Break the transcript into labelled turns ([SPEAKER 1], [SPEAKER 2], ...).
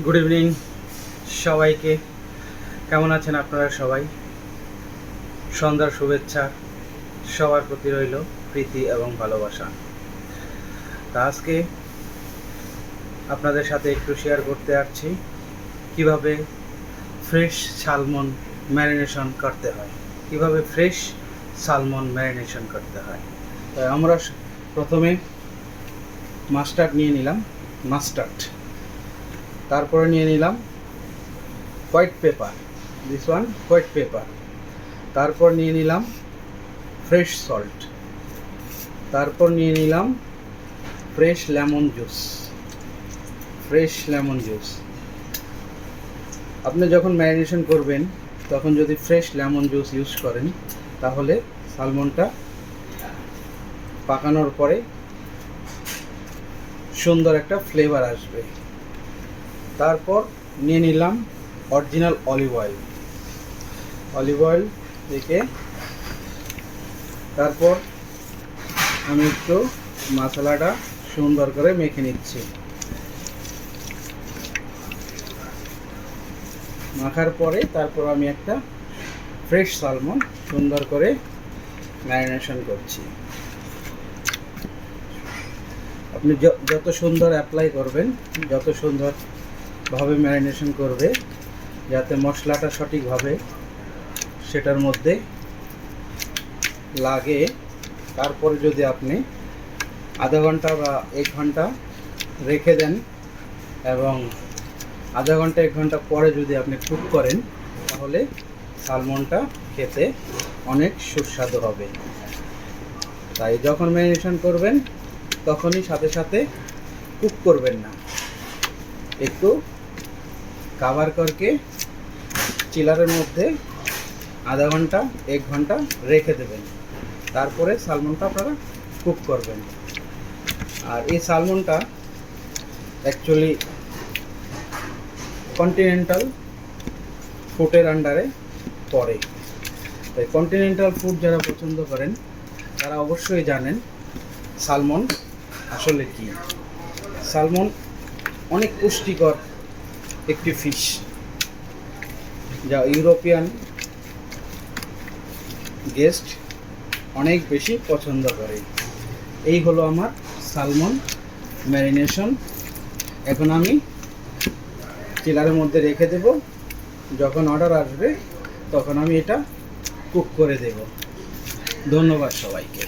[SPEAKER 1] Good evening সবাইকে। কেমন আছেন আপনারা সবাই? সন্ধ্যার শুভেচ্ছা সবার প্রতি রইল, প্রীতি এবং ভালোবাসা। তা আজকে আপনাদের সাথে একটু শেয়ার করতে আসছি কিভাবে ফ্রেশ সালমন ম্যারিনেশন করতে হয়। তো আমরা প্রথমে মাস্টার্ড নিয়ে নিলাম, তারপরে নিয়ে নিলাম হোয়াইট পেপার, হোয়াইট পেপার। তারপর নিয়ে নিলাম ফ্রেশ সল্ট। তারপর নিয়ে নিলাম ফ্রেশ লেমন জুস। আপনি যখন ম্যারিনেশন করবেন তখন যদি ফ্রেশ লেমন জুস ইউজ করেন তাহলে সালমনটা পাকানোর পরে সুন্দর একটা ফ্লেভার আসবে। তারপর নিয়ে নিলাম অরিজিনাল অলিভ অয়েল থেকে। তারপর আমি একটু মশলাটা সুন্দর করে মেখে নিচ্ছি। মাখার পরে তারপর আমি একটা ফ্রেশ সালমন সুন্দর করে ম্যারিনেশন করছি। আপনি যত সুন্দর অ্যাপ্লাই করবেন, যত সুন্দরভাবে ম্যারিনেশন করবে, যাতে মশলাটা সঠিকভাবে সেটার মধ্যে লাগে। তারপরে যদি আপনি আধা ঘন্টা বা 1 ঘন্টা রেখে দেন এবং আধা ঘন্টা 1 ঘন্টা পরে যদি আপনি কুক করেন তাহলে সালমনটা খেতে অনেক সুস্বাদু হবে। তাই যখন ম্যারিনেশন করবেন তখনই সাথে সাথে কুক করবেন না, একটু কাভার করকে চিলারের মধ্যে আধা ঘন্টা 1 ঘন্টা রেখে দেবেন। তারপরে সালমনটা আপনারা কুক করবেন। আর এই সালমনটা অ্যাকচুয়ালি কন্টিনেন্টাল ফুডের আন্ডারে পড়ে। তাই কন্টিনেন্টাল ফুড যারা পছন্দ করেন তারা অবশ্যই জানেন সালমন আসলে কি। সালমন অনেক পুষ্টিকর একটি ফিশ, যা ইউরোপিয়ান গেস্ট অনেক বেশি পছন্দ করে। এই হলো আমার সালমন ম্যারিনেশন। এখন আমি চিলারের মধ্যে রেখে দেব। যখন অর্ডার আসবে তখন আমি এটা কুক করে দেব। ধন্যবাদ সবাইকে।